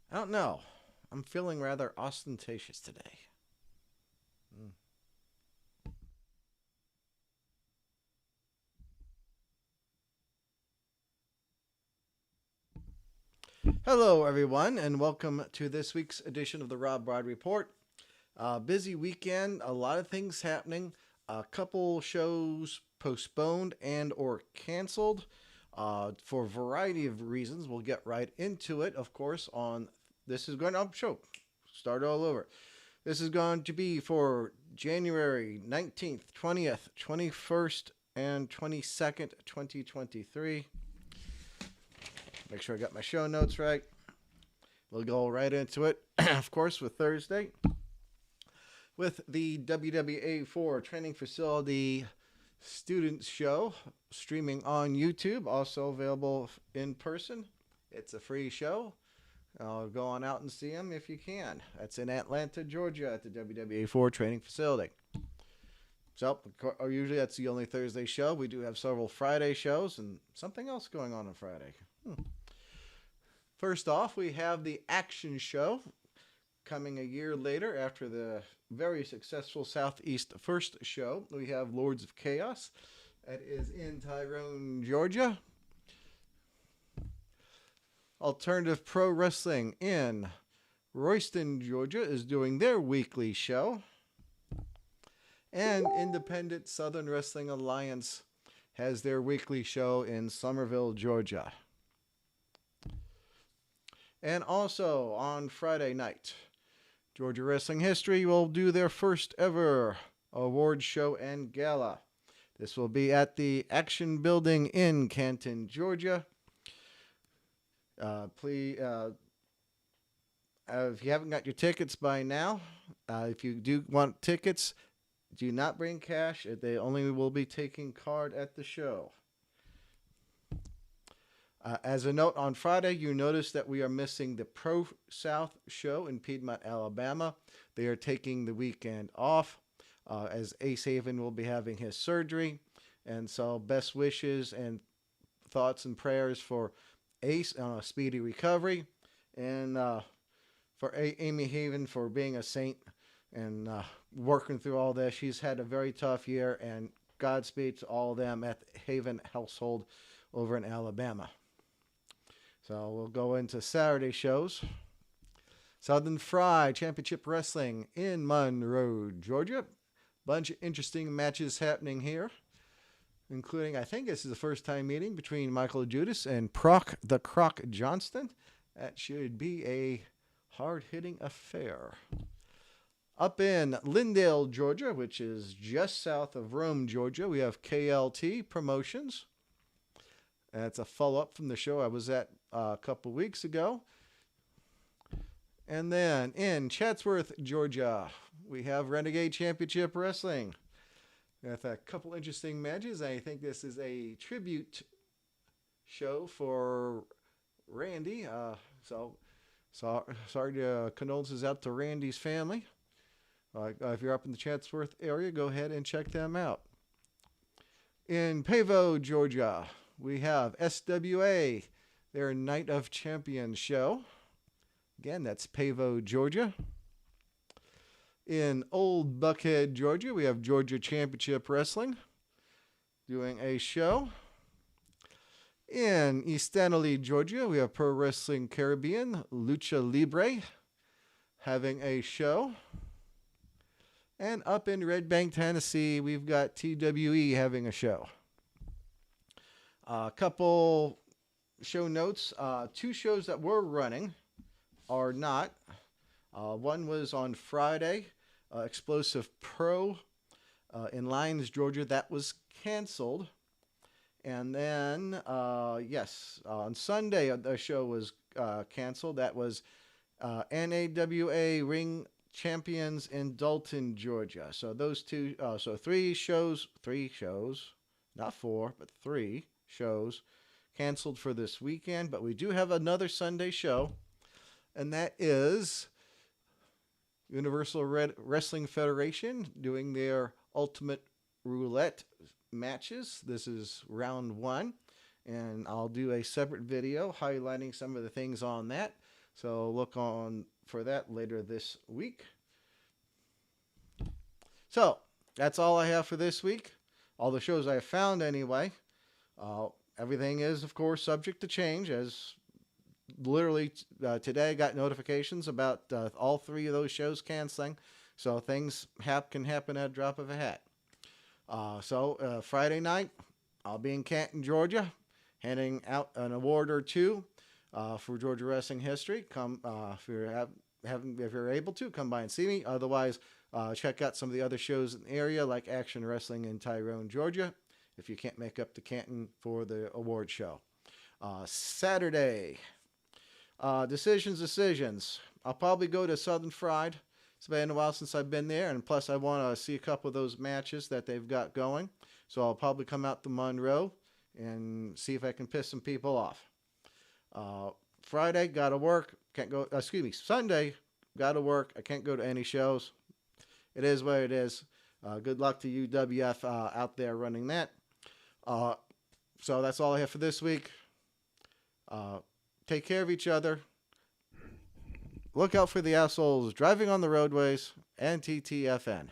I don't know. I'm feeling rather ostentatious today. Mm. Hello, everyone, and welcome to this week's edition of the Rob Bride Report. Busy weekend, a lot of things happening. A couple shows postponed and or canceled for a variety of reasons. We'll get right into it, of course. On this is going to show start all over. This is going to be for January 19th, 20th, 21st, and 22nd, 2023. Make sure I got my show notes right. We'll go right into it, of course, with Thursday with the WWA4 Training Facility Students Show streaming on YouTube, also available in person. It's a free show. Go on out and see them if you can. That's in Atlanta, Georgia at the WWA4 Training Facility. So, usually that's the only Thursday show. We do have several Friday shows and something else going on Friday. First off, we have the Action Show coming a year later after the very successful Southeast First show. We have Lords of Chaos. That is in Tyrone, Georgia. Alternative Pro Wrestling in Royston, Georgia is doing their weekly show. And Independent Southern Wrestling Alliance has their weekly show in Somerville, Georgia. And also on Friday night, Georgia Wrestling History will do their first ever award show and gala. This will be at the Action Building in Canton, Georgia. Please, if you haven't got your tickets by now, if you do want tickets, do not bring cash. They only will be taking card at the show. As a note, on Friday, you notice that we are missing the Pro South show in Piedmont, Alabama. They are taking the weekend off as Ace Haven will be having his surgery. And so, best wishes and thoughts and prayers for Ace on a speedy recovery, and for Amy Haven for being a saint and working through all this. She's had a very tough year, and Godspeed to all of them at the Haven household over in Alabama. So we'll go into Saturday shows. Southern Fry Championship Wrestling in Monroe, Georgia. Bunch of interesting matches happening here, including, I think this is the first time meeting between Michael Judas and Proc the Croc Johnston. That should be a hard-hitting affair. Up in Lindale, Georgia, which is just south of Rome, Georgia, we have KLT Promotions. That's a follow-up from the show I was at a couple weeks ago. And then in Chatsworth, Georgia, we have Renegade Championship Wrestling. With a couple interesting matches. I think this is a tribute show for Randy. So sorry to condolences out to Randy's family. If you're up in the Chatsworth area, go ahead and check them out. In Pavo, Georgia, we have SWA, their Night of Champions show. Again, that's Pavo, Georgia. In Old Buckhead, Georgia, we have Georgia Championship Wrestling doing a show. In East Stanley, Georgia, we have Pro Wrestling Caribbean, Lucha Libre, having a show. And up in Red Bank, Tennessee, we've got TWE having a show. A couple show notes. Two shows that were running are not. One was on Friday, Explosive Pro in Lyons, Georgia. That was canceled. And then, on Sunday, the show was canceled. That was NAWA Ring Champions in Dalton, Georgia. So those two, three shows, not four, but three shows canceled for this weekend. But we do have another Sunday show, and that is Universal Wrestling Federation doing their Ultimate Roulette matches. This is round one, and I'll do a separate video highlighting some of the things on that. So look on for that later this week. So that's all I have for this week. All the shows I have found anyway. Everything is, of course, subject to change, as literally today I got notifications about all 3 of those shows canceling. So things can happen at a drop of a hat. So Friday night, I'll be in Canton, Georgia, handing out an award or 2 for Georgia wrestling history. Come if you're able to, come by and see me. Otherwise, check out some of the other shows in the area, like Action Wrestling in Tyrone, Georgia, if you can't make up to Canton for the award show. Saturday, decisions. I'll probably go to Southern Fried. It's been a while since I've been there, and plus I want to see a couple of those matches that they've got going. So I'll probably come out to Monroe and see if I can piss some people off. Friday, gotta work. Can't go. Sunday, gotta work. I can't go to any shows. It is what it is. Good luck to UWF out there running that. So that's all I have for this week. Take care of each other. Look out for the assholes driving on the roadways and TTFN.